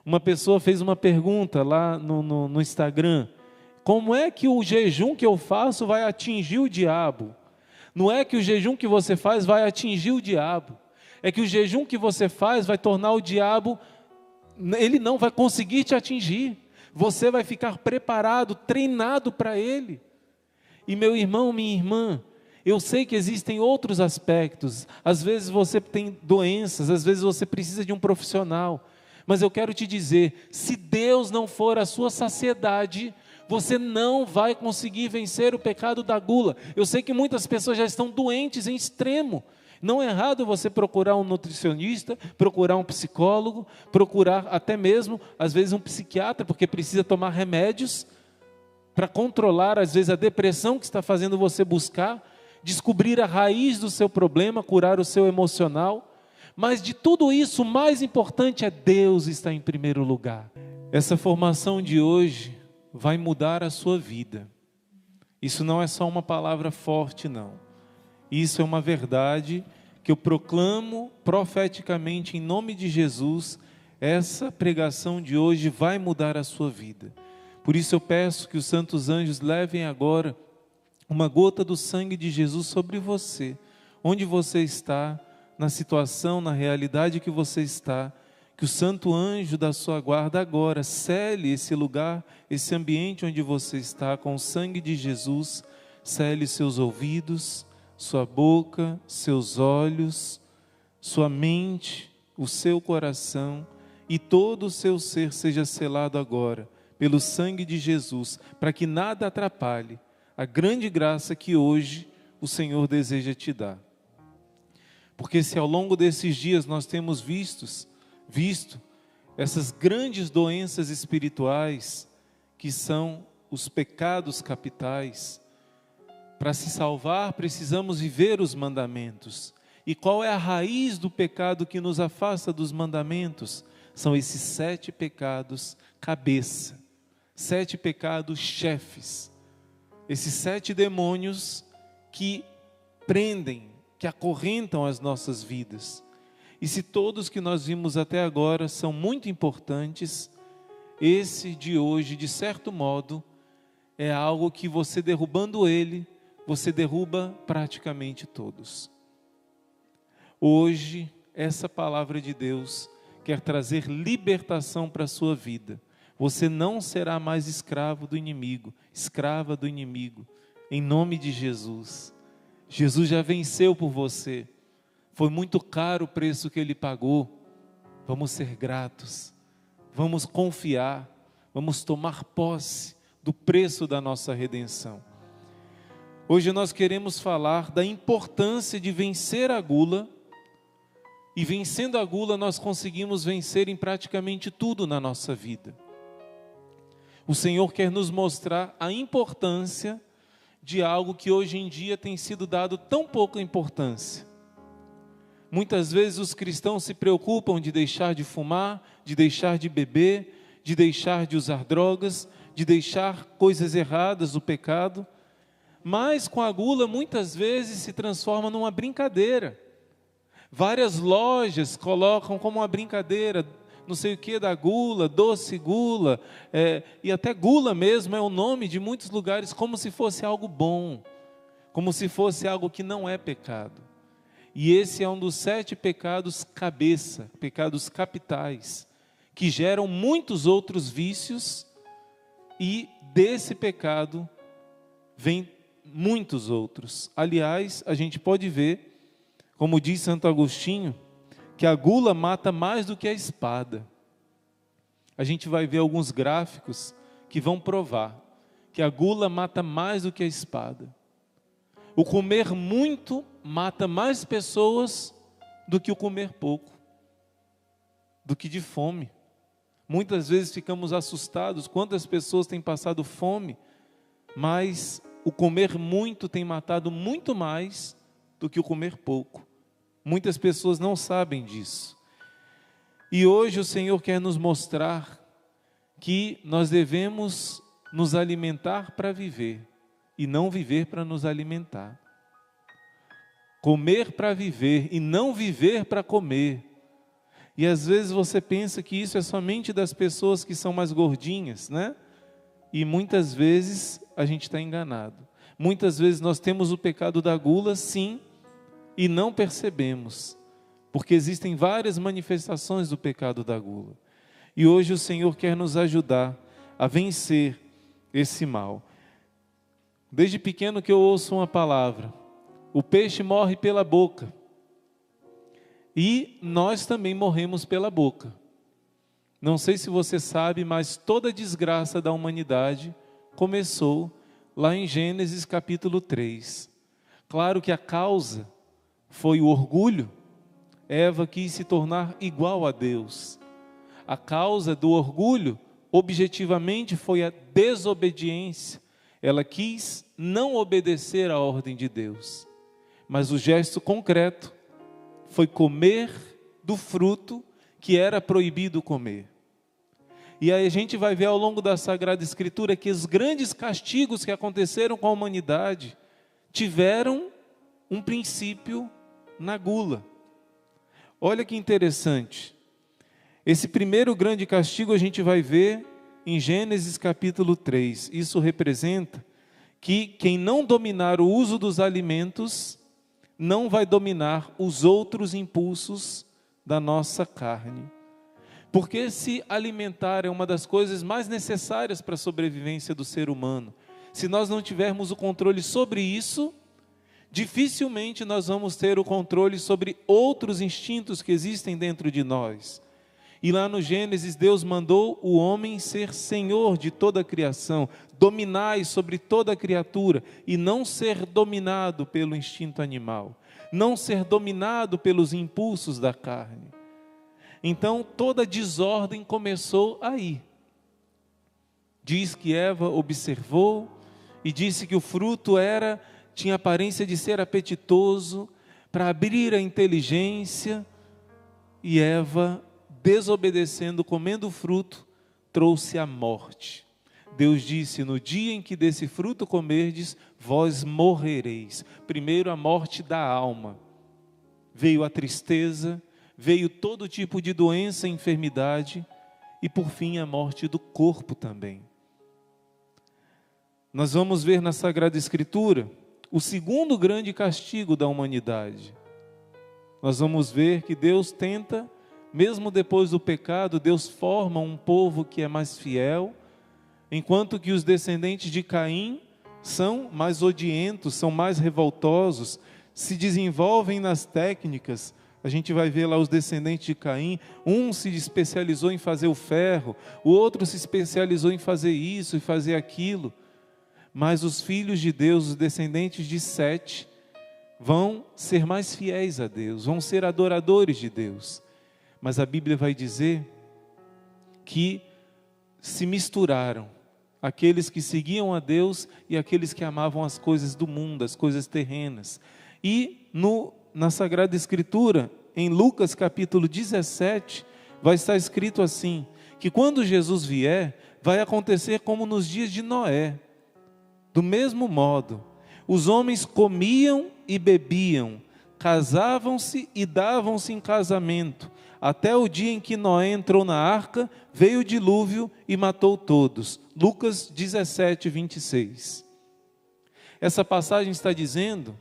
Uma pessoa fez uma pergunta lá no Instagram: como é que o jejum que eu faço vai atingir o diabo? Não é que o jejum que você faz vai atingir o diabo, é que o jejum que você faz vai tornar o diabo, ele não vai conseguir te atingir, você vai ficar preparado, treinado para ele. E meu irmão, minha irmã, eu sei que existem outros aspectos, às vezes você tem doenças, às vezes você precisa de um profissional, mas eu quero te dizer, se Deus não for a sua saciedade, você não vai conseguir vencer o pecado da gula. Eu sei que muitas pessoas já estão doentes em extremo. Não é errado você procurar um nutricionista, procurar um psicólogo, procurar até mesmo, às vezes, um psiquiatra, porque precisa tomar remédios para controlar, às vezes, a depressão que está fazendo você buscar, descobrir a raiz do seu problema, curar o seu emocional. Mas de tudo isso, o mais importante é Deus estar em primeiro lugar. Essa formação de hoje vai mudar a sua vida. Isso não é só uma palavra forte, não. Isso é uma verdade que eu proclamo profeticamente em nome de Jesus. Essa pregação de hoje vai mudar a sua vida. Por isso eu peço que os santos anjos levem agora uma gota do sangue de Jesus sobre você, onde você está, na situação, na realidade que você está, que o santo anjo da sua guarda agora cele esse lugar, esse ambiente onde você está, com o sangue de Jesus. Cele seus ouvidos, sua boca, seus olhos, sua mente, o seu coração, e todo o seu ser seja selado agora pelo sangue de Jesus, para que nada atrapalhe a grande graça que hoje o Senhor deseja te dar. Porque se ao longo desses dias nós temos visto essas grandes doenças espirituais, que são os pecados capitais, para se salvar precisamos viver os mandamentos. E qual é a raiz do pecado que nos afasta dos mandamentos? São esses 7 pecados cabeça, 7 pecados chefes, esses 7 demônios que prendem, que acorrentam as nossas vidas. E se todos que nós vimos até agora são muito importantes, esse de hoje, de certo modo, é algo que você derrubando ele, você derruba praticamente todos. Hoje, essa palavra de Deus quer trazer libertação para a sua vida. Você não será mais escravo do inimigo, escrava do inimigo, em nome de Jesus. Jesus já venceu por você. Foi muito caro o preço que Ele pagou. Vamos ser gratos, vamos confiar, vamos tomar posse do preço da nossa redenção. Hoje nós queremos falar da importância de vencer a gula, e vencendo a gula nós conseguimos vencer em praticamente tudo na nossa vida. O Senhor quer nos mostrar a importância de algo que hoje em dia tem sido dado tão pouca importância. Muitas vezes os cristãos se preocupam de deixar de fumar, de deixar de beber, de deixar de usar drogas, de deixar coisas erradas, do pecado, mas com a gula muitas vezes se transforma numa brincadeira. Várias lojas colocam como uma brincadeira, não sei o que da gula, doce gula, e até gula mesmo é o nome de muitos lugares, como se fosse algo bom, como se fosse algo que não é pecado. E esse é um dos 7 pecados cabeça, pecados capitais, que geram muitos outros vícios, e desse pecado vem muitos outros. Aliás, a gente pode ver, como diz Santo Agostinho, que a gula mata mais do que a espada. A gente vai ver alguns gráficos que vão provar que a gula mata mais do que a espada. O comer muito mata mais pessoas do que o comer pouco, do que de fome. Muitas vezes ficamos assustados, quantas pessoas têm passado fome, mas o comer muito tem matado muito mais do que o comer pouco. Muitas pessoas não sabem disso. E hoje o Senhor quer nos mostrar que nós devemos nos alimentar para viver e não viver para nos alimentar. Comer para viver e não viver para comer. E às vezes você pensa que isso é somente das pessoas que são mais gordinhas, né? E muitas vezes a gente está enganado. Muitas vezes nós temos o pecado da gula, sim, e não percebemos. Porque existem várias manifestações do pecado da gula. E hoje o Senhor quer nos ajudar a vencer esse mal. Desde pequeno que eu ouço uma palavra: o peixe morre pela boca. E nós também morremos pela boca. Não sei se você sabe, mas toda a desgraça da humanidade começou lá em Gênesis capítulo 3. Claro que a causa foi o orgulho. Eva quis se tornar igual a Deus. A causa do orgulho, objetivamente, foi a desobediência. Ela quis não obedecer à ordem de Deus. Mas o gesto concreto foi comer do fruto que era proibido comer. E aí a gente vai ver ao longo da Sagrada Escritura que os grandes castigos que aconteceram com a humanidade tiveram um princípio na gula. Olha que interessante. Esse primeiro grande castigo a gente vai ver em Gênesis capítulo 3. Isso representa que quem não dominar o uso dos alimentos não vai dominar os outros impulsos da nossa carne. Porque se alimentar é uma das coisas mais necessárias para a sobrevivência do ser humano. Se nós não tivermos o controle sobre isso, dificilmente nós vamos ter o controle sobre outros instintos que existem dentro de nós. E lá no Gênesis, Deus mandou o homem ser senhor de toda a criação, dominai sobre toda a criatura, e não ser dominado pelo instinto animal, não ser dominado pelos impulsos da carne. Então toda a desordem começou aí. Diz que Eva observou e disse que o fruto tinha aparência de ser apetitoso, para abrir a inteligência, e Eva, desobedecendo, comendo o fruto, trouxe a morte. Deus disse: no dia em que desse fruto comerdes, vós morrereis. Primeiro a morte da alma, veio a tristeza, veio todo tipo de doença e enfermidade, e por fim a morte do corpo também. Nós vamos ver na Sagrada Escritura o segundo grande castigo da humanidade. Nós vamos ver que Deus tenta, mesmo depois do pecado, Deus forma um povo que é mais fiel, enquanto que os descendentes de Caim são mais odientos, são mais revoltosos, se desenvolvem nas técnicas. A gente vai ver lá os descendentes de Caim, um se especializou em fazer o ferro, o outro se especializou em fazer isso e fazer aquilo. Mas os filhos de Deus, os descendentes de Sete, vão ser mais fiéis a Deus, vão ser adoradores de Deus. Mas a Bíblia vai dizer que se misturaram aqueles que seguiam a Deus e aqueles que amavam as coisas do mundo, as coisas terrenas. E na Sagrada Escritura, em Lucas capítulo 17, vai estar escrito assim, que quando Jesus vier, vai acontecer como nos dias de Noé. Do mesmo modo, os homens comiam e bebiam, casavam-se e davam-se em casamento, até o dia em que Noé entrou na arca, veio o dilúvio e matou todos. Lucas 17, 26. Essa passagem está dizendo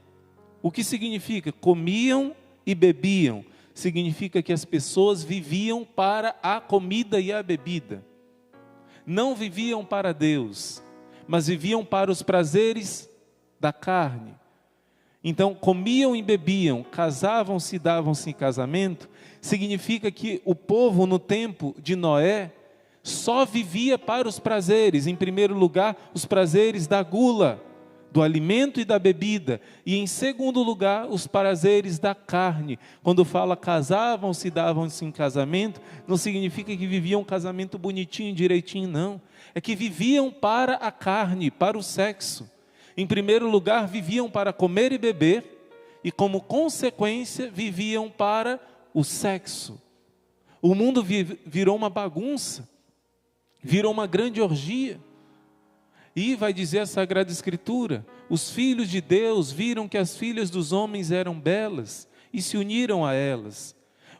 o que significa comiam e bebiam. Significa que as pessoas viviam para a comida e a bebida. Não viviam para Deus, mas viviam para os prazeres da carne. Então, comiam e bebiam, casavam-se e davam-se em casamento, significa que o povo no tempo de Noé só vivia para os prazeres. Em primeiro lugar, os prazeres da gula, do alimento e da bebida. E em segundo lugar, os prazeres da carne. Quando fala casavam-se e davam-se em casamento, não significa que viviam um casamento bonitinho, direitinho, não. É que viviam para a carne, para o sexo. Em primeiro lugar, viviam para comer e beber, e como consequência, viviam para o sexo. O mundo virou uma bagunça, virou uma grande orgia. E vai dizer a Sagrada Escritura, os filhos de Deus viram que as filhas dos homens eram belas, e se uniram a elas.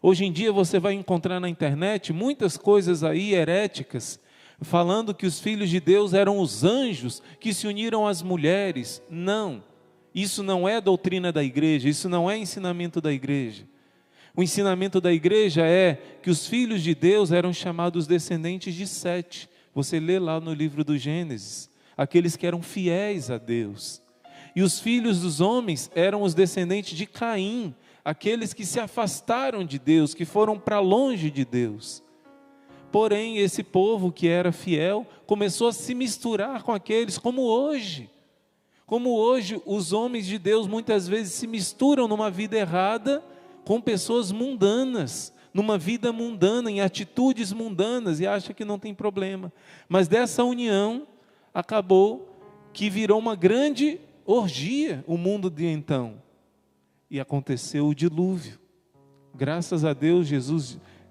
Hoje em dia você vai encontrar na internet muitas coisas aí heréticas, falando que os filhos de Deus eram os anjos que se uniram às mulheres. Não, isso não é doutrina da igreja, isso não é ensinamento da igreja. O ensinamento da igreja é que os filhos de Deus eram chamados descendentes de Sete. Você lê lá no livro do Gênesis, aqueles que eram fiéis a Deus. E os filhos dos homens eram os descendentes de Caim, aqueles que se afastaram de Deus, que foram para longe de Deus. Porém, esse povo que era fiel começou a se misturar com aqueles, como hoje. Como hoje os homens de Deus muitas vezes se misturam numa vida errada com pessoas mundanas, numa vida mundana, em atitudes mundanas, e acha que não tem problema. Mas dessa união acabou que virou uma grande orgia o mundo de então. E aconteceu o dilúvio. Graças a Deus,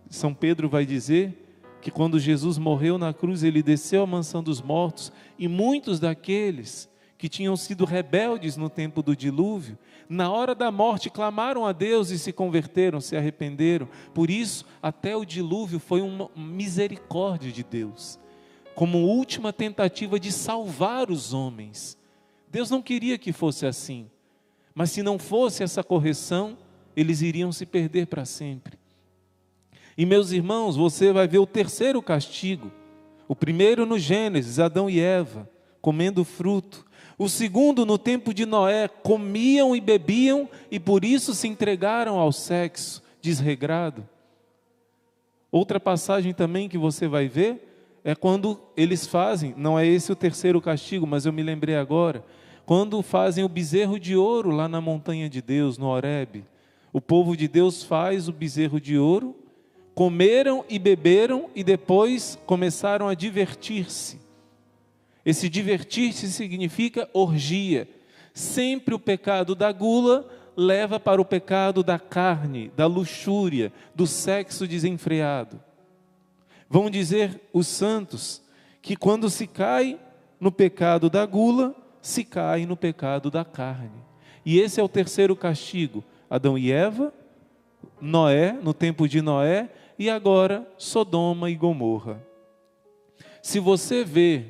São Pedro vai dizer que quando Jesus morreu na cruz, ele desceu à mansão dos mortos, e muitos daqueles que tinham sido rebeldes no tempo do dilúvio, na hora da morte clamaram a Deus e se converteram, se arrependeram. Por isso, até o dilúvio foi uma misericórdia de Deus, como última tentativa de salvar os homens. Deus não queria que fosse assim, mas se não fosse essa correção, eles iriam se perder para sempre. E meus irmãos, você vai ver o terceiro castigo. O primeiro no Gênesis, Adão e Eva, comendo fruto. O segundo no tempo de Noé, comiam e bebiam e por isso se entregaram ao sexo desregrado. Outra passagem também que você vai ver é quando eles fazem, não é esse o terceiro castigo, mas eu me lembrei agora, quando fazem o bezerro de ouro lá na montanha de Deus, no Horebe. O povo de Deus faz o bezerro de ouro, comeram e beberam e depois começaram a divertir-se. Esse divertir-se significa orgia. Sempre o pecado da gula leva para o pecado da carne, da luxúria, do sexo desenfreado. Vão dizer os santos que quando se cai no pecado da gula, se cai no pecado da carne. E esse é o terceiro castigo. Adão e Eva, Noé, no tempo de Noé, e agora Sodoma e Gomorra. Se você vê,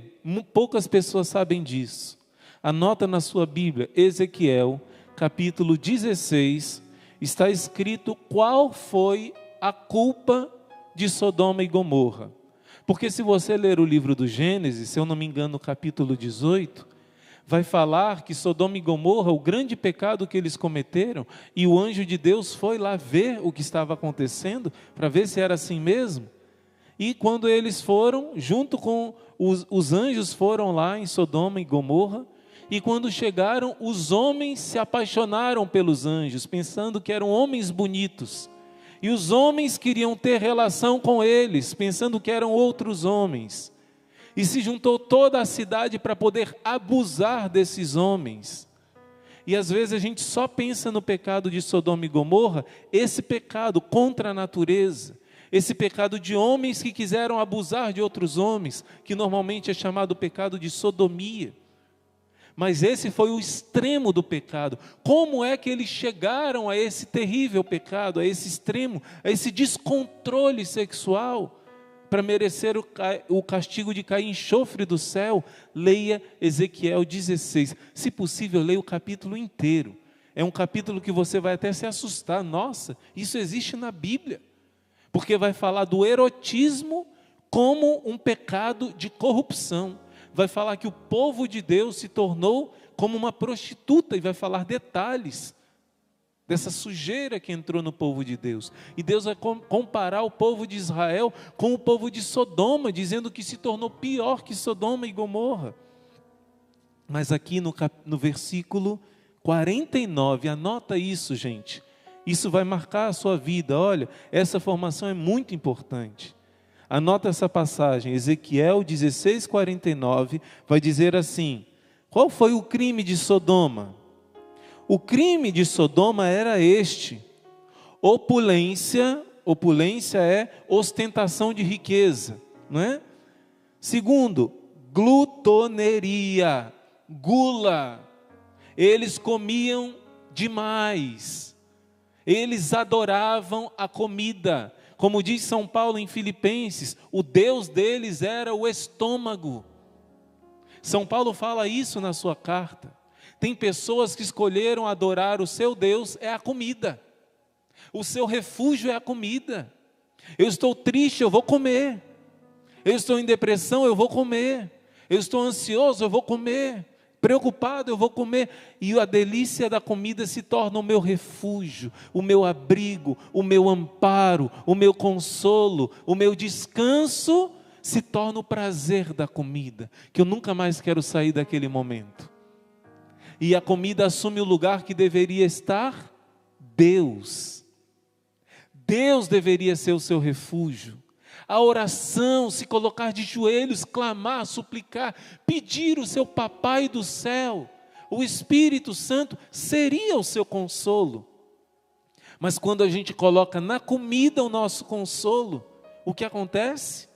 poucas pessoas sabem disso. Anota na sua Bíblia, Ezequiel, capítulo 16, está escrito qual foi a culpa de Sodoma e Gomorra. Porque se você ler o livro do Gênesis, se eu não me engano, capítulo 18, vai falar que Sodoma e Gomorra, o grande pecado que eles cometeram, e o anjo de Deus foi lá ver o que estava acontecendo, para ver se era assim mesmo. E quando eles foram, junto com os anjos foram lá em Sodoma e Gomorra, e quando chegaram, os homens se apaixonaram pelos anjos, pensando que eram homens bonitos. E os homens queriam ter relação com eles, pensando que eram outros homens. E se juntou toda a cidade para poder abusar desses homens. E às vezes a gente só pensa no pecado de Sodoma e Gomorra, esse pecado contra a natureza, esse pecado de homens que quiseram abusar de outros homens, que normalmente é chamado pecado de sodomia. Mas esse foi o extremo do pecado. Como é que eles chegaram a esse terrível pecado, a esse extremo, a esse descontrole sexual, para merecer o castigo de cair enxofre do céu? Leia Ezequiel 16. Se possível, leia o capítulo inteiro. É um capítulo que você vai até se assustar. Nossa, isso existe na Bíblia. Porque vai falar do erotismo como um pecado de corrupção. Vai falar que o povo de Deus se tornou como uma prostituta, e vai falar detalhes dessa sujeira que entrou no povo de Deus. E Deus vai comparar o povo de Israel com o povo de Sodoma, dizendo que se tornou pior que Sodoma e Gomorra. Mas aqui no versículo 49, anota isso, gente. Isso vai marcar a sua vida. Olha, essa formação é muito importante. Anota essa passagem, Ezequiel 16, 49, vai dizer assim: qual foi o crime de Sodoma? O crime de Sodoma era este: opulência. Opulência é ostentação de riqueza, não é? Segundo, glutoneria, gula. Eles comiam demais. Eles adoravam a comida. Como diz São Paulo em Filipenses, o Deus deles era o estômago. São Paulo fala isso na sua carta. Tem pessoas que escolheram adorar o seu Deus é a comida. O seu refúgio é a comida. Eu estou triste, eu vou comer. Eu estou em depressão, eu vou comer. Eu estou ansioso, eu vou comer. Preocupado, eu vou comer. E a delícia da comida se torna o meu refúgio, o meu abrigo, o meu amparo, o meu consolo, o meu descanso se torna o prazer da comida, que eu nunca mais quero sair daquele momento. E a comida assume o lugar que deveria estar Deus. Deus deveria ser o seu refúgio. A oração, se colocar de joelhos, clamar, suplicar, pedir o seu papai do céu, o Espírito Santo seria o seu consolo. Mas quando a gente coloca na comida o nosso consolo, o que acontece?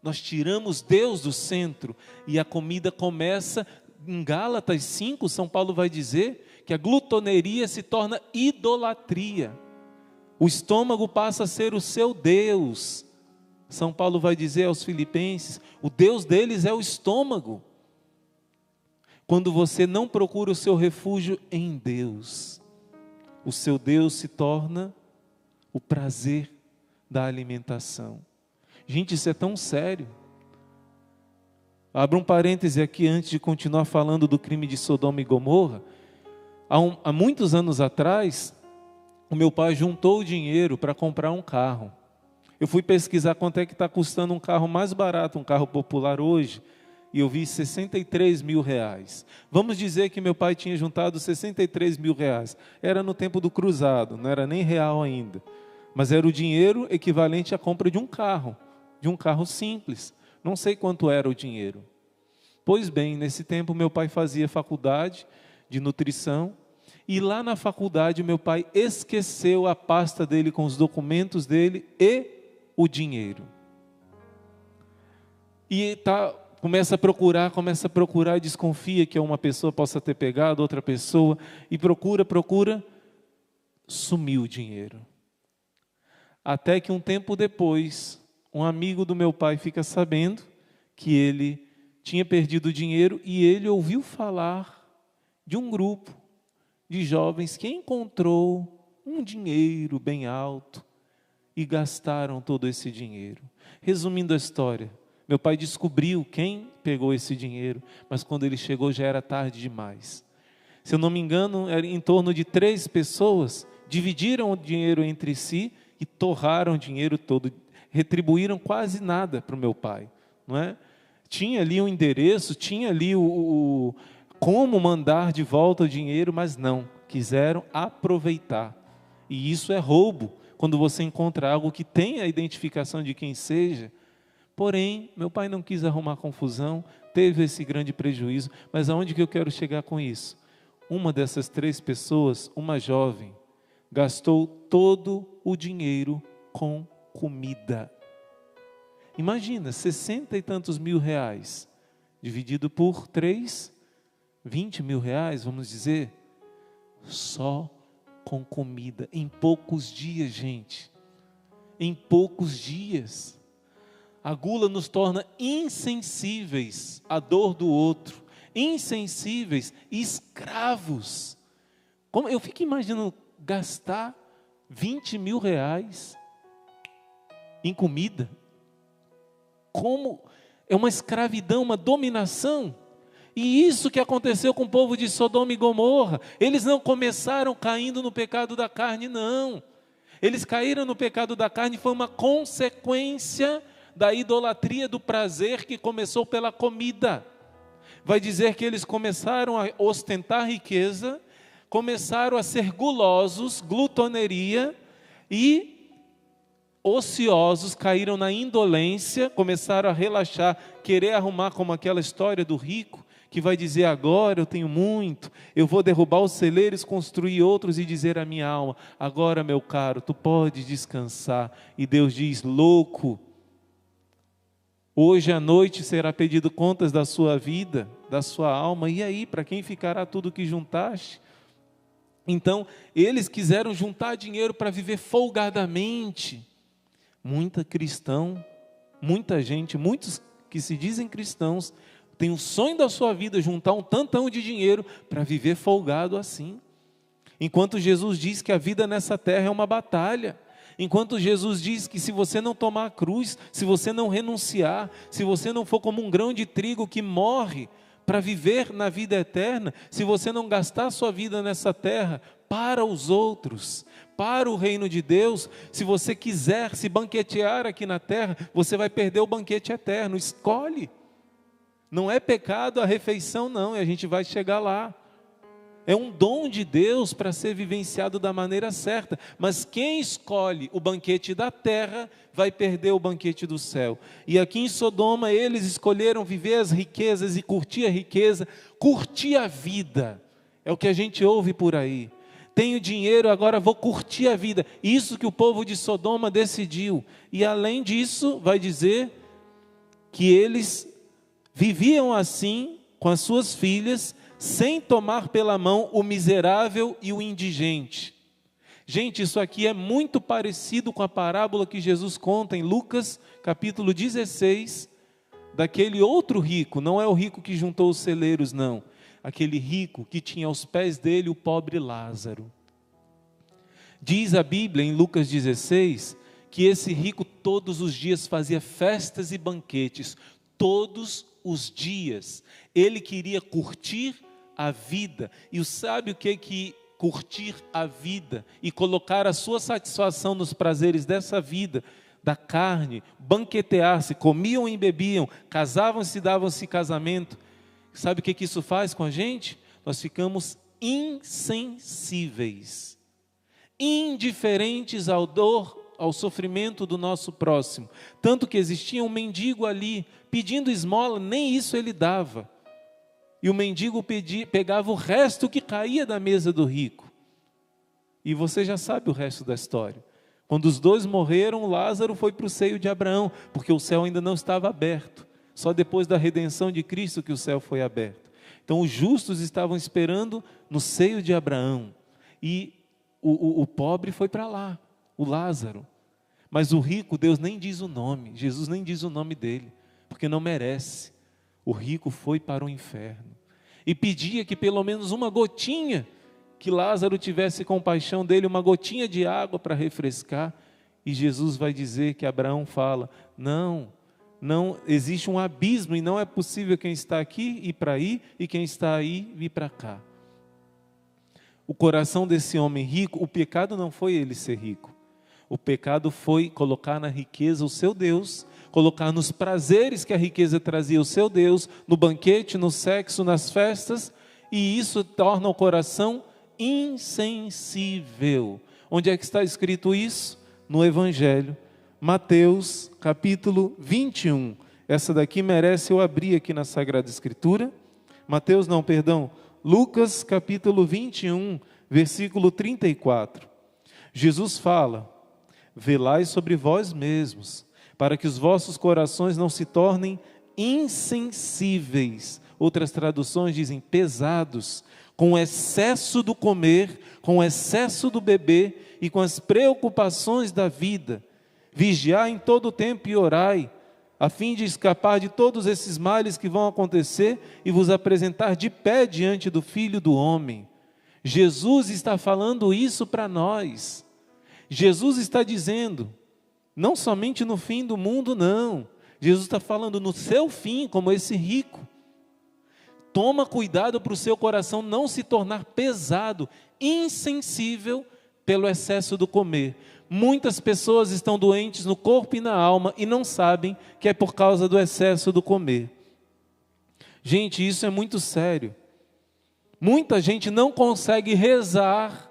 Nós tiramos Deus do centro e a comida começa, em Gálatas 5, São Paulo vai dizer que a glutoneria se torna idolatria. O estômago passa a ser o seu Deus. São Paulo vai dizer aos Filipenses, o Deus deles é o estômago. Quando você não procura o seu refúgio em Deus, o seu Deus se torna o prazer da alimentação. Gente, isso é tão sério. Abra um parêntese aqui antes de continuar falando do crime de Sodoma e Gomorra. Há muitos anos atrás, o meu pai juntou o dinheiro para comprar um carro. Eu fui pesquisar quanto é que está custando um carro mais barato, um carro popular hoje, e eu vi 63 mil reais. Vamos dizer que meu pai tinha juntado 63 mil reais. Era no tempo do cruzado, não era nem real ainda. Mas era o dinheiro equivalente à compra de um carro simples. Não sei quanto era o dinheiro. Pois bem, nesse tempo meu pai fazia faculdade de nutrição, e lá na faculdade meu pai esqueceu a pasta dele com os documentos dele e o dinheiro. E começa a procurar e desconfia que uma pessoa possa ter pegado outra pessoa, e procura, sumiu o dinheiro. Até que um tempo depois, um amigo do meu pai fica sabendo que ele tinha perdido o dinheiro, e ele ouviu falar de um grupo de jovens que encontrou um dinheiro bem alto e gastaram todo esse dinheiro. Resumindo a história, meu pai descobriu quem pegou esse dinheiro, mas quando ele chegou já era tarde demais. Se eu não me engano, era em torno de 3 pessoas, dividiram o dinheiro entre si e torraram o dinheiro todo, retribuíram quase nada para o meu pai, não é? Tinha ali um endereço, tinha ali como mandar de volta o dinheiro, mas não, quiseram aproveitar. E isso é roubo, quando você encontra algo que tem a identificação de quem seja. Porém, meu pai não quis arrumar confusão, teve esse grande prejuízo. Mas aonde que eu quero chegar com isso? Uma dessas 3 pessoas, uma jovem, gastou todo o dinheiro com comida. Imagina, 60 e tantos mil reais, dividido por 3, 20 mil reais, vamos dizer, só com comida, em poucos dias, gente, em poucos dias. A gula nos torna insensíveis à dor do outro, insensíveis, escravos. Como eu fico imaginando gastar 20 mil reais em comida, como é uma escravidão, uma dominação. E isso que aconteceu com o povo de Sodoma e Gomorra. Eles não começaram caindo no pecado da carne, não. Eles caíram no pecado da carne, foi uma consequência da idolatria do prazer que começou pela comida. Vai dizer que eles começaram a ostentar riqueza, começaram a ser gulosos, glutoneria, e ociosos, caíram na indolência, começaram a relaxar, querer arrumar, como aquela história do rico, que vai dizer: agora eu tenho muito, eu vou derrubar os celeiros, construir outros e dizer à minha alma: agora, meu caro, tu podes descansar. E Deus diz: louco, hoje à noite será pedido contas da sua vida, da sua alma, e aí, para quem ficará tudo que juntaste? Então, eles quiseram juntar dinheiro para viver folgadamente. Muita gente, muitos que se dizem cristãos, têm o sonho da sua vida juntar um tantão de dinheiro para viver folgado assim. Enquanto Jesus diz que a vida nessa terra é uma batalha. Enquanto Jesus diz que se você não tomar a cruz, se você não renunciar, se você não for como um grão de trigo que morre para viver na vida eterna, se você não gastar sua vida nessa terra para os outros, para o reino de Deus, se você quiser se banquetear aqui na terra, você vai perder o banquete eterno. Escolhe. Não é pecado a refeição, não, e a gente vai chegar lá. É um dom de Deus para ser vivenciado da maneira certa. Mas quem escolhe o banquete da terra, vai perder o banquete do céu. E aqui em Sodoma, eles escolheram viver as riquezas e curtir a riqueza, curtir a vida. É o que a gente ouve por aí. Tenho dinheiro, agora vou curtir a vida. Isso que o povo de Sodoma decidiu. E além disso, vai dizer que eles viviam assim com as suas filhas, sem tomar pela mão o miserável e o indigente. Gente, isso aqui é muito parecido com a parábola que Jesus conta em Lucas, capítulo 16, daquele outro rico. Não é o rico que juntou os celeiros, não. Aquele rico que tinha aos pés dele o pobre Lázaro. Diz a Bíblia, em Lucas 16, que esse rico todos os dias fazia festas e banquetes. Todos os dias. Ele queria curtir a vida. E sabe o que curtir a vida e colocar a sua satisfação nos prazeres dessa vida, da carne, banquetear-se, comiam e bebiam, casavam-se e davam-se casamento. Sabe o que isso faz com a gente? Nós ficamos insensíveis, indiferentes à dor, ao sofrimento do nosso próximo. Tanto que existia um mendigo ali, pedindo esmola, nem isso ele dava. E o mendigo pegava o resto que caía da mesa do rico. E você já sabe o resto da história. Quando os dois morreram, Lázaro foi para o seio de Abraão, porque o céu ainda não estava aberto. Só depois da redenção de Cristo que o céu foi aberto. Então os justos estavam esperando no seio de Abraão. E o pobre foi para lá, o Lázaro. Mas o rico, Deus nem diz o nome, Jesus nem diz o nome dele, porque não merece. O rico foi para o inferno. E pedia que pelo menos uma gotinha, que Lázaro tivesse compaixão dele, uma gotinha de água para refrescar. E Jesus vai dizer que Abraão fala, não existe um abismo e não é possível quem está aqui ir para aí e quem está aí vir para cá. O coração desse homem rico, o pecado não foi ele ser rico. O pecado foi colocar na riqueza o seu Deus, colocar nos prazeres que a riqueza trazia o seu Deus, no banquete, no sexo, nas festas, e isso torna o coração insensível. Onde é que está escrito isso? No Evangelho. Mateus, capítulo 21. Essa daqui merece eu abrir aqui na Sagrada Escritura. Lucas, capítulo 21, versículo 34. Jesus fala, velai sobre vós mesmos, para que os vossos corações não se tornem insensíveis. Outras traduções dizem pesados, com o excesso do comer, com o excesso do beber e com as preocupações da vida. Vigiai em todo o tempo e orai, a fim de escapar de todos esses males que vão acontecer e vos apresentar de pé diante do Filho do Homem. Jesus está falando isso para nós. Jesus está dizendo, não somente no fim do mundo, não. Jesus está falando no seu fim, como esse rico. Toma cuidado para o seu coração não se tornar pesado, insensível pelo excesso do comer. Muitas pessoas estão doentes no corpo e na alma e não sabem que é por causa do excesso do comer. Gente, isso é muito sério. Muita gente não consegue rezar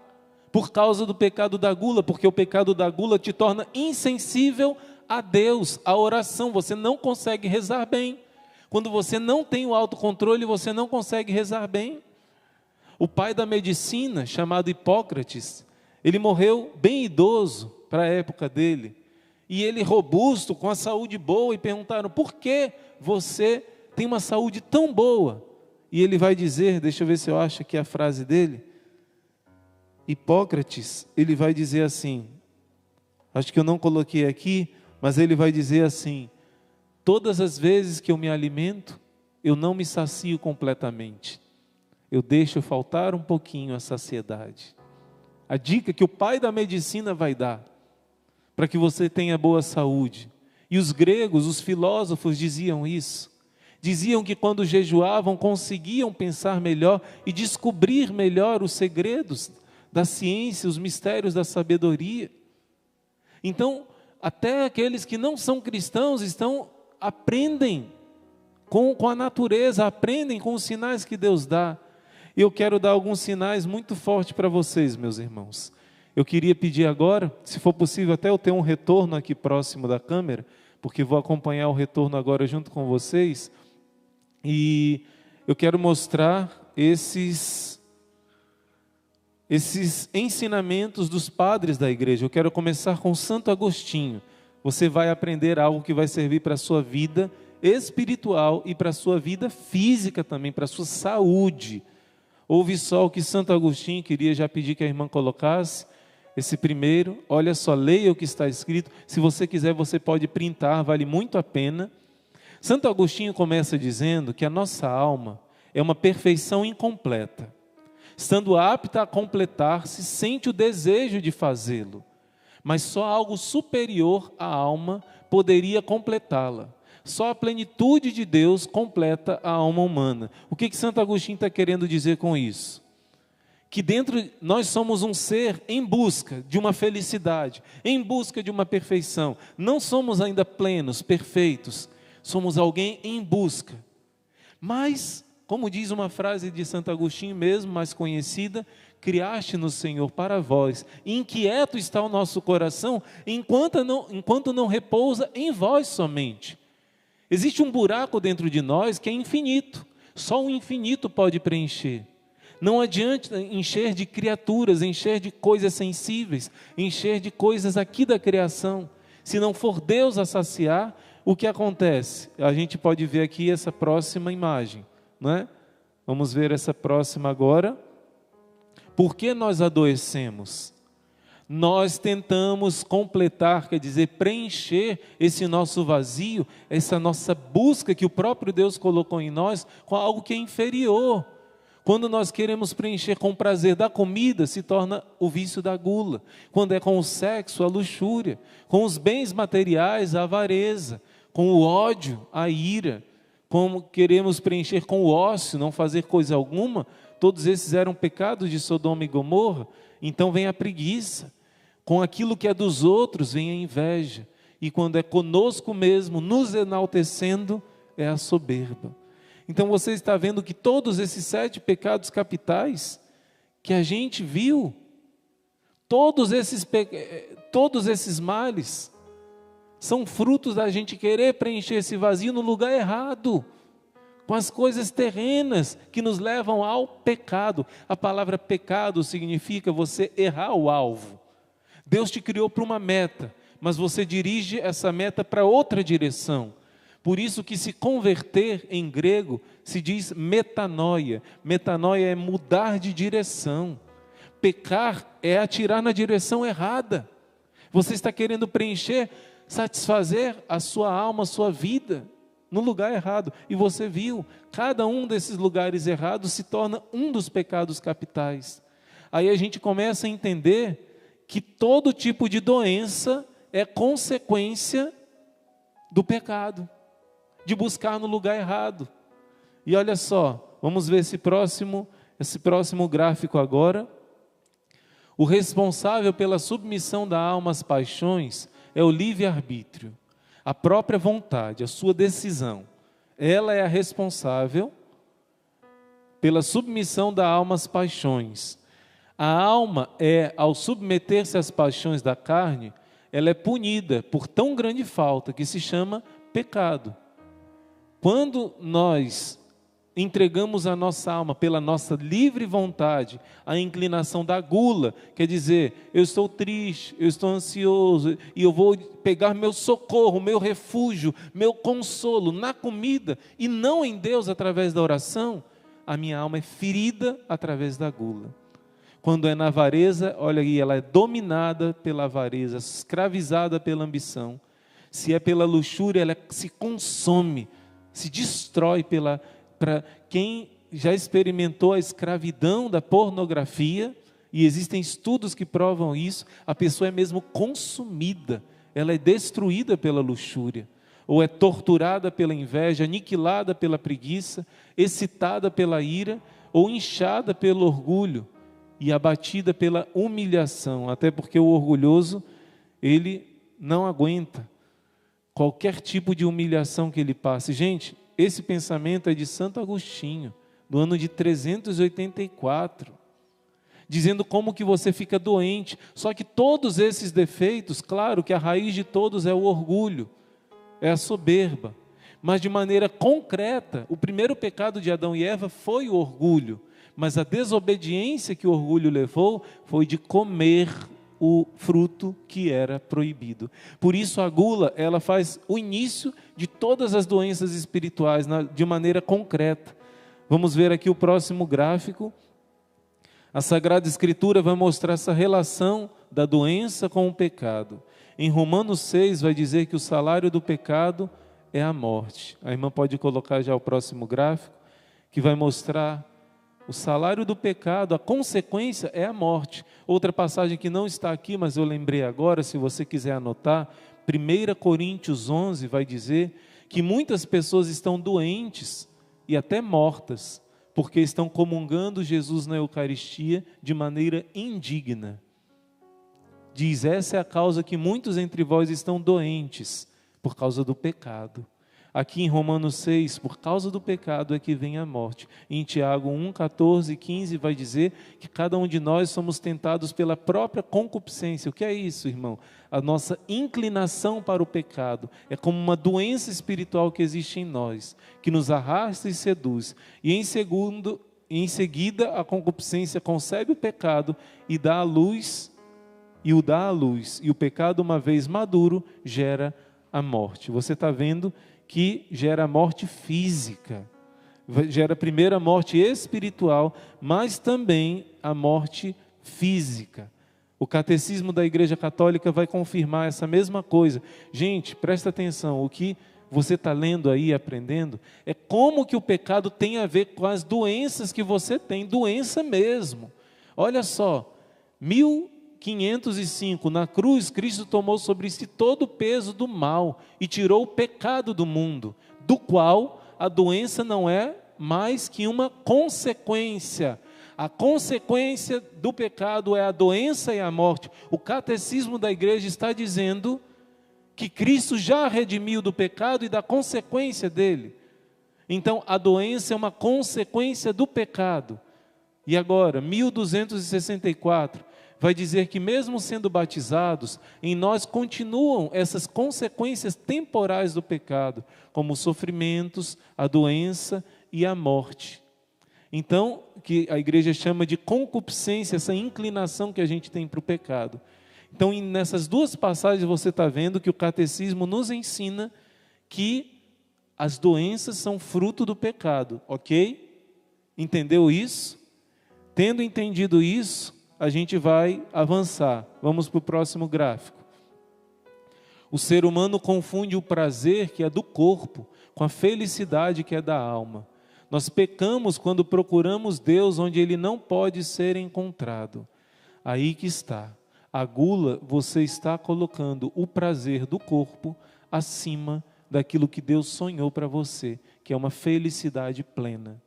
por causa do pecado da gula, porque o pecado da gula te torna insensível a Deus, a oração. Você não consegue rezar bem. Quando você não tem o autocontrole, você não consegue rezar bem. O pai da medicina, chamado Hipócrates, ele morreu bem idoso para a época dele. E ele robusto, com a saúde boa, e perguntaram, por que você tem uma saúde tão boa? E ele vai dizer, deixa eu ver se eu acho aqui a frase dele. Hipócrates, ele vai dizer assim, acho que eu não coloquei aqui, mas ele vai dizer assim: todas as vezes que eu me alimento, eu não me sacio completamente. Eu deixo faltar um pouquinho a saciedade. A dica que o pai da medicina vai dar, para que você tenha boa saúde. E os gregos, os filósofos diziam isso. Diziam que quando jejuavam, conseguiam pensar melhor e descobrir melhor os segredos da ciência, os mistérios da sabedoria. Então, até aqueles que não são cristãos aprendem com a natureza, aprendem com os sinais que Deus dá. E eu quero dar alguns sinais muito fortes para vocês, meus irmãos. Eu queria pedir agora, se for possível, até eu ter um retorno aqui próximo da câmera, porque vou acompanhar o retorno agora junto com vocês. E eu quero mostrar esses ensinamentos dos padres da igreja. Eu quero começar com Santo Agostinho. Você vai aprender algo que vai servir para a sua vida espiritual e para a sua vida física também, para a sua saúde. Ouve só o que Santo Agostinho, queria já pedir que a irmã colocasse, esse primeiro, olha só, leia o que está escrito. Se você quiser, você pode printar, vale muito a pena. Santo Agostinho começa dizendo que a nossa alma é uma perfeição incompleta. Estando apta a completar-se, sente o desejo de fazê-lo, mas só algo superior à alma poderia completá-la. Só a plenitude de Deus completa a alma humana. O que Santo Agostinho está querendo dizer com isso? Que dentro nós somos um ser em busca de uma felicidade, em busca de uma perfeição. Não somos ainda plenos, perfeitos. Somos alguém em busca. Mas, como diz uma frase de Santo Agostinho mesmo, mais conhecida, criaste-nos, Senhor, para vós. Inquieto está o nosso coração, enquanto não repousa em vós somente. Existe um buraco dentro de nós que é infinito. Só o infinito pode preencher. Não adianta encher de criaturas, encher de coisas sensíveis, encher de coisas aqui da criação. Se não for Deus a saciar, o que acontece? A gente pode ver aqui essa próxima imagem, não é? Vamos ver essa próxima agora. Por que nós adoecemos? Nós tentamos completar, quer dizer, preencher esse nosso vazio, essa nossa busca que o próprio Deus colocou em nós, com algo que é inferior. Quando nós queremos preencher com o prazer da comida, se torna o vício da gula. Quando é com o sexo, a luxúria. Com os bens materiais, a avareza. Com o ódio, a ira. Como queremos preencher com o ócio, não fazer coisa alguma, todos esses eram pecados de Sodoma e Gomorra. Então vem a preguiça. Com aquilo que é dos outros, vem a inveja. E quando é conosco mesmo, nos enaltecendo, é a soberba. Então você está vendo que todos esses 7 pecados capitais que a gente viu, todos esses males, são frutos da gente querer preencher esse vazio no lugar errado, com as coisas terrenas que nos levam ao pecado. A palavra pecado significa você errar o alvo. Deus te criou para uma meta, mas você dirige essa meta para outra direção. Por isso que se converter em grego se diz metanoia. Metanoia é mudar de direção. Pecar é atirar na direção errada. Você está querendo preencher, satisfazer a sua alma, a sua vida, no lugar errado. E você viu, cada um desses lugares errados se torna um dos pecados capitais. Aí a gente começa a entender que todo tipo de doença é consequência do pecado, de buscar no lugar errado. E olha só, vamos ver esse próximo gráfico agora. O responsável pela submissão da alma às paixões é o livre-arbítrio, a própria vontade, a sua decisão. Ela é a responsável pela submissão da alma às paixões. A alma ao submeter-se às paixões da carne, ela é punida por tão grande falta que se chama pecado. Quando nós entregamos a nossa alma pela nossa livre vontade, a inclinação da gula, quer dizer, eu estou triste, eu estou ansioso, e eu vou pegar meu socorro, meu refúgio, meu consolo na comida, e não em Deus através da oração, a minha alma é ferida através da gula. Quando é na avareza, olha aí, ela é dominada pela avareza, escravizada pela ambição. Se é pela luxúria, ela se consome, se destrói para quem já experimentou a escravidão da pornografia, e existem estudos que provam isso, a pessoa é mesmo consumida, ela é destruída pela luxúria, ou é torturada pela inveja, aniquilada pela preguiça, excitada pela ira, ou inchada pelo orgulho, e abatida pela humilhação, até porque o orgulhoso, ele não aguenta qualquer tipo de humilhação que ele passe. Gente, esse pensamento é de Santo Agostinho, no ano de 384, dizendo como que você fica doente. Só que todos esses defeitos, claro que a raiz de todos é o orgulho, é a soberba, mas de maneira concreta, o primeiro pecado de Adão e Eva foi o orgulho, mas a desobediência que o orgulho levou foi de comer o fruto que era proibido. Por isso a gula, ela faz o início de todas as doenças espirituais de maneira concreta. Vamos ver aqui o próximo gráfico. A Sagrada Escritura vai mostrar essa relação da doença com o pecado. Em Romanos 6 vai dizer que o salário do pecado é a morte. A irmã pode colocar já o próximo gráfico, que vai mostrar o salário do pecado, a consequência é a morte. Outra passagem que não está aqui, mas eu lembrei agora, se você quiser anotar, 1 Coríntios 11 vai dizer que muitas pessoas estão doentes e até mortas, porque estão comungando Jesus na Eucaristia de maneira indigna. Diz, essa é a causa que muitos entre vós estão doentes, por causa do pecado. Aqui em Romanos 6, por causa do pecado é que vem a morte. Em Tiago 1, 14 e 15 vai dizer que cada um de nós somos tentados pela própria concupiscência. O que é isso, irmão? A nossa inclinação para o pecado. É como uma doença espiritual que existe em nós, que nos arrasta e seduz. E em seguida a concupiscência concebe o pecado e dá à luz, e o dá à luz. E o pecado, uma vez maduro, gera a morte. Você está vendo que gera a morte física, gera primeiro a morte espiritual, mas também a morte física. O Catecismo da Igreja Católica vai confirmar essa mesma coisa. Gente, presta atenção, o que você está lendo aí, aprendendo, é como que o pecado tem a ver com as doenças que você tem, doença mesmo. Olha só, 1505, na cruz, Cristo tomou sobre si todo o peso do mal e tirou o pecado do mundo, do qual a doença não é mais que uma consequência. A consequência do pecado é a doença e a morte. O Catecismo da Igreja está dizendo que Cristo já redimiu do pecado e da consequência dele. Então, a doença é uma consequência do pecado. E agora, 1264, vai dizer que mesmo sendo batizados, em nós continuam essas consequências temporais do pecado, como os sofrimentos, a doença e a morte. Então, que a igreja chama de concupiscência, essa inclinação que a gente tem para o pecado. Então, nessas duas passagens você está vendo que o catecismo nos ensina que as doenças são fruto do pecado, ok? Entendeu isso? Tendo entendido isso, a gente vai avançar. Vamos para o próximo gráfico. O ser humano confunde o prazer que é do corpo com a felicidade que é da alma. Nós pecamos quando procuramos Deus onde Ele não pode ser encontrado. Aí que está. A gula, você está colocando o prazer do corpo acima daquilo que Deus sonhou para você, que é uma felicidade plena.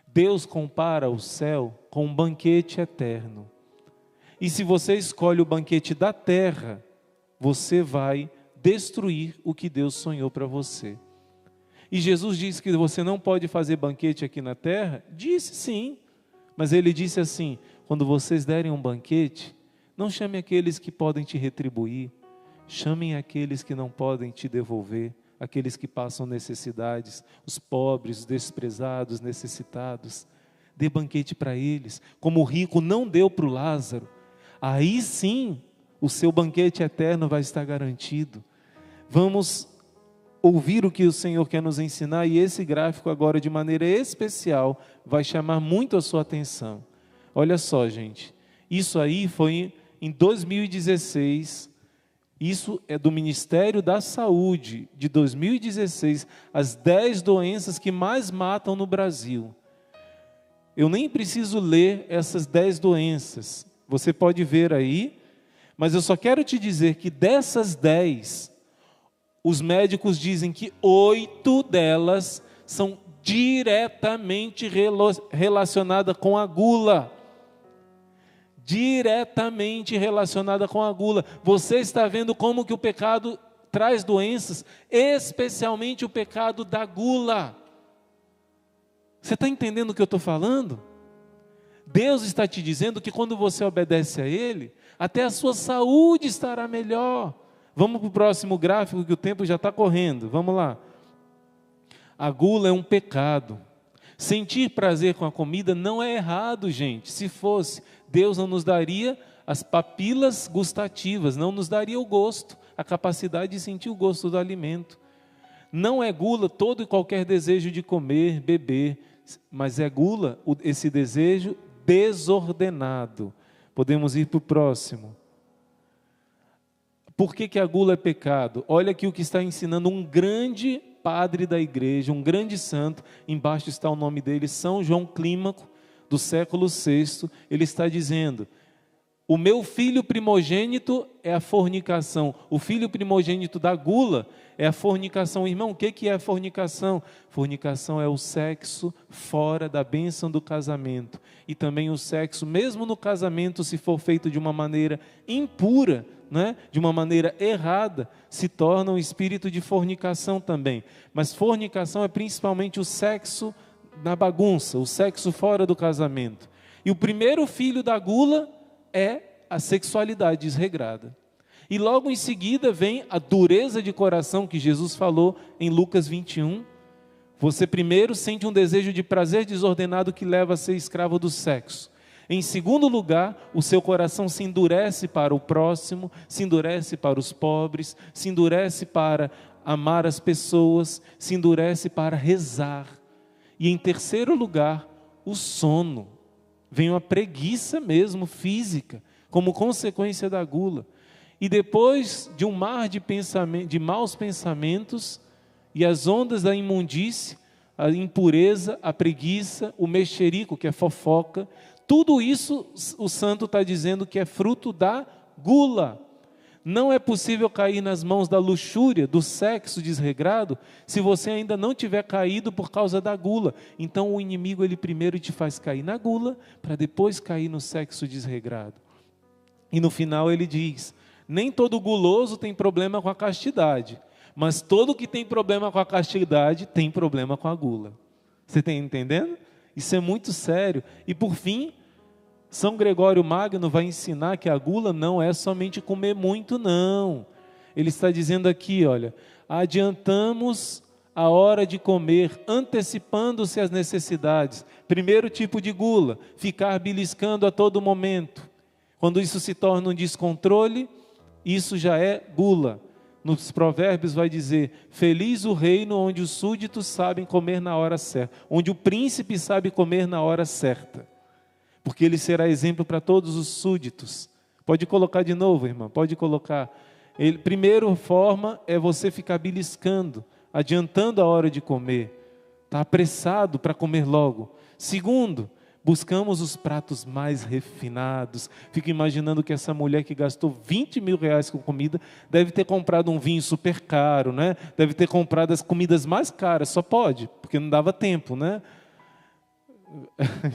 Deus compara o céu com um banquete eterno. E se você escolhe o banquete da terra, você vai destruir o que Deus sonhou para você. E Jesus disse que você não pode fazer banquete aqui na terra? Disse sim, mas Ele disse assim, quando vocês derem um banquete, não chame aqueles que podem te retribuir, chamem aqueles que não podem te devolver, aqueles que passam necessidades, os pobres, os desprezados, necessitados. Dê banquete para eles, como o rico não deu para o Lázaro. Aí sim, o seu banquete eterno vai estar garantido. Vamos ouvir o que o Senhor quer nos ensinar, e esse gráfico agora, de maneira especial, vai chamar muito a sua atenção. Olha só, gente, Isso aí foi em 2016, isso é do Ministério da Saúde, de 2016, as 10 doenças que mais matam no Brasil. Eu nem preciso ler essas 10 doenças, você pode ver aí, mas eu só quero te dizer que dessas 10, os médicos dizem que 8 delas são diretamente relacionadas com a gula. Diretamente relacionada com a gula. Você está vendo como que o pecado traz doenças, especialmente o pecado da gula. Você está entendendo o que eu estou falando? Deus está te dizendo que quando você obedece a Ele, até a sua saúde estará melhor. Vamos para o próximo gráfico, que o tempo já está correndo. Vamos lá. A gula é um pecado. Sentir prazer com a comida não é errado, gente. Se fosse, Deus não nos daria as papilas gustativas, não nos daria o gosto, a capacidade de sentir o gosto do alimento. Não é gula todo e qualquer desejo de comer, beber, mas é gula esse desejo desordenado. Podemos ir para o próximo. Por que a gula é pecado? Olha aqui o que está ensinando um grande padre da igreja, um grande santo, embaixo está o nome dele, São João Clímaco, do século VI. Ele está dizendo: o meu filho primogênito é a fornicação. O filho primogênito da gula é a fornicação. Irmão, o que é a fornicação? Fornicação é o sexo fora da bênção do casamento. E também o sexo, mesmo no casamento, se for feito de uma maneira impura, né? De uma maneira errada, se torna um espírito de fornicação também. Mas fornicação é principalmente o sexo na bagunça, o sexo fora do casamento. E o primeiro filho da gula é a sexualidade desregrada. E logo em seguida vem a dureza de coração que Jesus falou em Lucas 21. Você primeiro sente um desejo de prazer desordenado que leva a ser escravo do sexo. Em segundo lugar, o seu coração se endurece para o próximo, se endurece para os pobres, se endurece para amar as pessoas, se endurece para rezar. E em terceiro lugar, o sono. Vem uma preguiça mesmo física, como consequência da gula. E depois de um mar de maus pensamentos e as ondas da imundície, a impureza, a preguiça, o mexerico, que é fofoca, tudo isso o santo está dizendo que é fruto da gula. Não é possível cair nas mãos da luxúria, do sexo desregrado, se você ainda não tiver caído por causa da gula. Então o inimigo, ele primeiro te faz cair na gula, para depois cair no sexo desregrado. E no final ele diz: nem todo guloso tem problema com a castidade, mas todo que tem problema com a castidade tem problema com a gula. Você está entendendo? Isso é muito sério. E por fim, São Gregório Magno vai ensinar que a gula não é somente comer muito, não. Ele está dizendo aqui, olha: adiantamos a hora de comer, antecipando-se às necessidades. Primeiro tipo de gula, ficar beliscando a todo momento. Quando isso se torna um descontrole, isso já é gula. Nos Provérbios vai dizer: feliz o reino onde os súditos sabem comer na hora certa, onde o príncipe sabe comer na hora certa, porque ele será exemplo para todos os súditos. Pode colocar de novo, irmã, pode colocar. Primeira forma é você ficar beliscando, adiantando a hora de comer, está apressado para comer logo. Segundo, buscamos os pratos mais refinados. Fico imaginando que essa mulher que gastou 20 mil reais com comida, deve ter comprado um vinho super caro, né? Deve ter comprado as comidas mais caras, só pode, porque não dava tempo, né?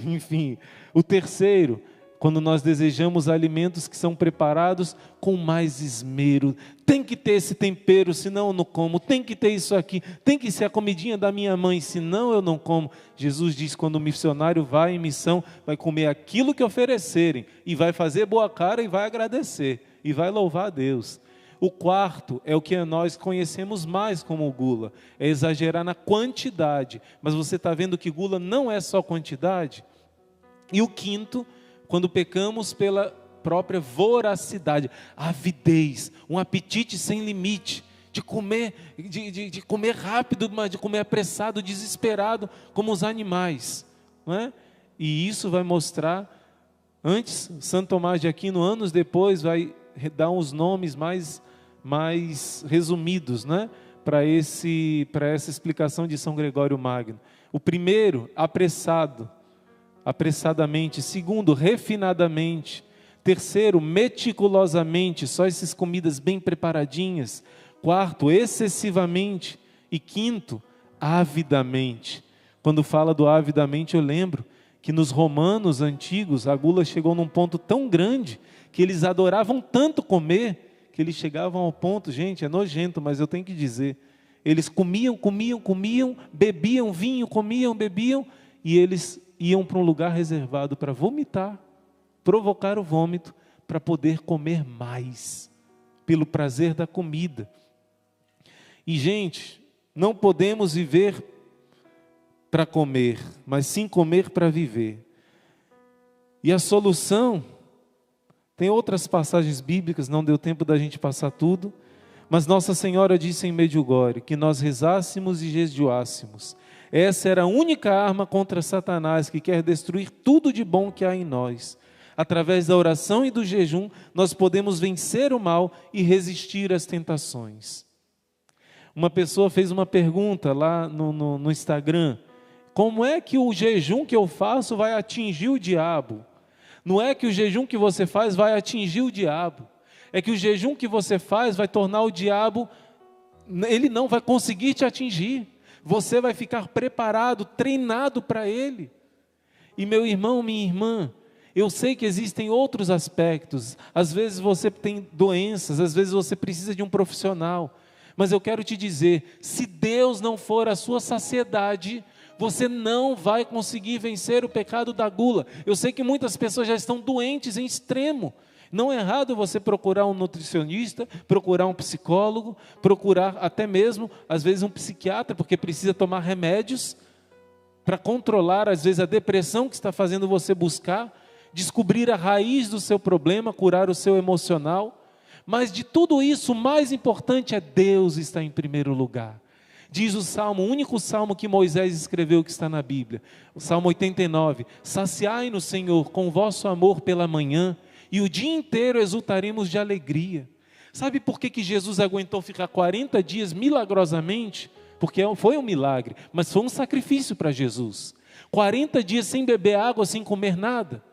Enfim, o terceiro, quando nós desejamos alimentos que são preparados com mais esmero, tem que ter esse tempero, senão eu não como, tem que ter isso aqui, tem que ser a comidinha da minha mãe, senão eu não como. Jesus diz: quando o missionário vai em missão, vai comer aquilo que oferecerem, e vai fazer boa cara e vai agradecer, e vai louvar a Deus. O quarto é o que nós conhecemos mais como gula, é exagerar na quantidade, mas você está vendo que gula não é só quantidade. E o quinto, quando pecamos pela própria voracidade, avidez, um apetite sem limite, de comer, de comer rápido, mas de comer apressado, desesperado, como os animais, não é? E isso vai mostrar Antes, Santo Tomás de Aquino, anos depois, vai dar uns nomes mais resumidos, né? Para essa explicação de São Gregório Magno. O primeiro, apressadamente. Segundo, refinadamente. Terceiro, meticulosamente, só essas comidas bem preparadinhas. Quarto, excessivamente. E quinto, avidamente. Quando fala do avidamente, eu lembro que nos romanos antigos, a gula chegou num ponto tão grande, que eles adoravam tanto comer, que eles chegavam ao ponto, gente, é nojento, mas eu tenho que dizer, eles comiam, bebiam vinho, comiam, bebiam, e eles iam para um lugar reservado para vomitar, provocar o vômito, para poder comer mais, pelo prazer da comida. E gente, não podemos viver para comer, mas sim comer para viver. E a solução, tem outras passagens bíblicas, não deu tempo da gente passar tudo, mas Nossa Senhora disse em Medjugorje que nós rezássemos e jejuássemos. Essa era a única arma contra Satanás, que quer destruir tudo de bom que há em nós. Através da oração e do jejum, nós podemos vencer o mal e resistir às tentações. Uma pessoa fez uma pergunta lá no Instagram: como é que o jejum que eu faço vai atingir o diabo? Não é que o jejum que você faz vai atingir o diabo. É que o jejum que você faz vai tornar o diabo, ele não vai conseguir te atingir. Você vai ficar preparado, treinado para ele. E meu irmão, minha irmã, eu sei que existem outros aspectos. Às vezes você tem doenças, às vezes você precisa de um profissional. Mas eu quero te dizer, se Deus não for a sua saciedade, você não vai conseguir vencer o pecado da gula. Eu sei que muitas pessoas já estão doentes em extremo. Não é errado você procurar um nutricionista, procurar um psicólogo, procurar até mesmo, às vezes, um psiquiatra, porque precisa tomar remédios para controlar, às vezes, a depressão que está fazendo você buscar, descobrir a raiz do seu problema, curar o seu emocional. Mas de tudo isso, o mais importante é Deus estar em primeiro lugar. Diz o Salmo, o único Salmo que Moisés escreveu que está na Bíblia, o Salmo 89, saciai-nos, Senhor, com o vosso amor pela manhã, e o dia inteiro exultaremos de alegria. Sabe por que Jesus aguentou ficar 40 dias milagrosamente? Porque foi um milagre, mas foi um sacrifício para Jesus. 40 dias sem beber água, sem comer nada.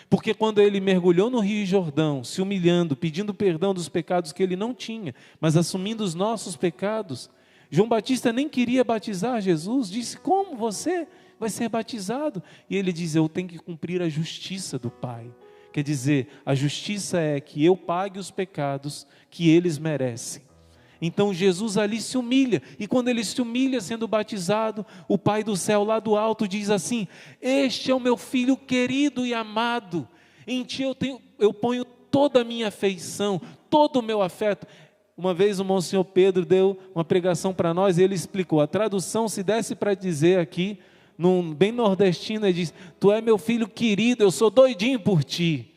Porque quando ele mergulhou no Rio Jordão, se humilhando, pedindo perdão dos pecados que ele não tinha, mas assumindo os nossos pecados, João Batista nem queria batizar Jesus, disse: como você vai ser batizado? E ele diz: eu tenho que cumprir a justiça do Pai. Quer dizer, a justiça é que eu pague os pecados que eles merecem. Então Jesus ali se humilha, e quando ele se humilha sendo batizado, o Pai do céu lá do alto diz assim: este é o meu filho querido e amado, em ti eu ponho toda a minha afeição, todo o meu afeto. Uma vez o Monsenhor Pedro deu uma pregação para nós e ele explicou, a tradução, se desse para dizer aqui, bem nordestino, ele diz: tu é meu filho querido, eu sou doidinho por ti.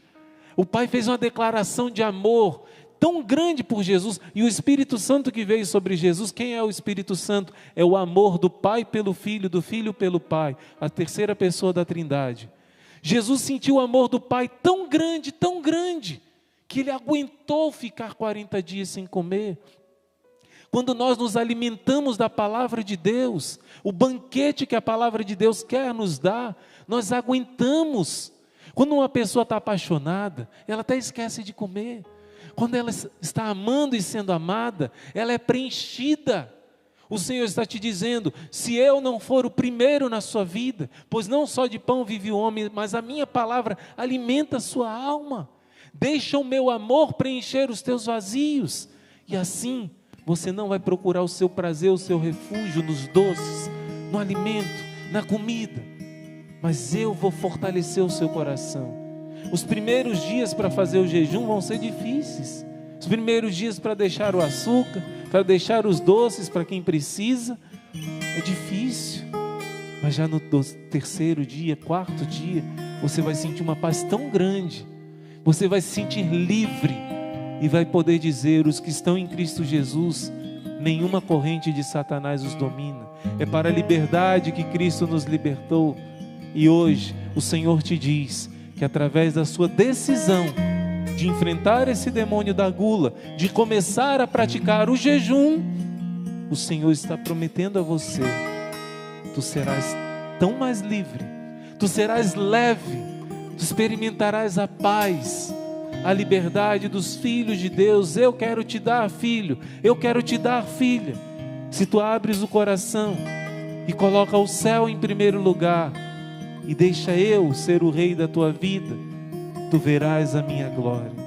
O Pai fez uma declaração de amor tão grande por Jesus, e o Espírito Santo que veio sobre Jesus, quem é o Espírito Santo? É o amor do Pai pelo Filho, do Filho pelo Pai, a terceira pessoa da Trindade. Jesus sentiu o amor do Pai tão grande, que ele aguentou ficar 40 dias sem comer. Quando nós nos alimentamos da palavra de Deus, o banquete que a palavra de Deus quer nos dar, nós aguentamos. Quando uma pessoa está apaixonada, ela até esquece de comer. Quando ela está amando e sendo amada, ela é preenchida. O Senhor está te dizendo: se eu não for o primeiro na sua vida, pois não só de pão vive o homem, mas a minha palavra alimenta a sua alma. Deixa o meu amor preencher os teus vazios. E assim, você não vai procurar o seu prazer, o seu refúgio nos doces, no alimento, na comida. Mas eu vou fortalecer o seu coração. Os primeiros dias para fazer o jejum vão ser difíceis. Os primeiros dias para deixar o açúcar, para deixar os doces para quem precisa, é difícil. Mas já no terceiro dia, quarto dia, você vai sentir uma paz tão grande. Você vai se sentir livre e vai poder dizer: os que estão em Cristo Jesus, nenhuma corrente de Satanás os domina. É para a liberdade que Cristo nos libertou. E hoje o Senhor te diz que através da sua decisão de enfrentar esse demônio da gula, de começar a praticar o jejum, o Senhor está prometendo a você: tu serás tão mais livre, tu serás leve, tu experimentarás a paz, a liberdade dos filhos de Deus. Eu quero te dar, filho, eu quero te dar, filha. Se tu abres o coração e coloca o céu em primeiro lugar e deixa eu ser o rei da tua vida, tu verás a minha glória.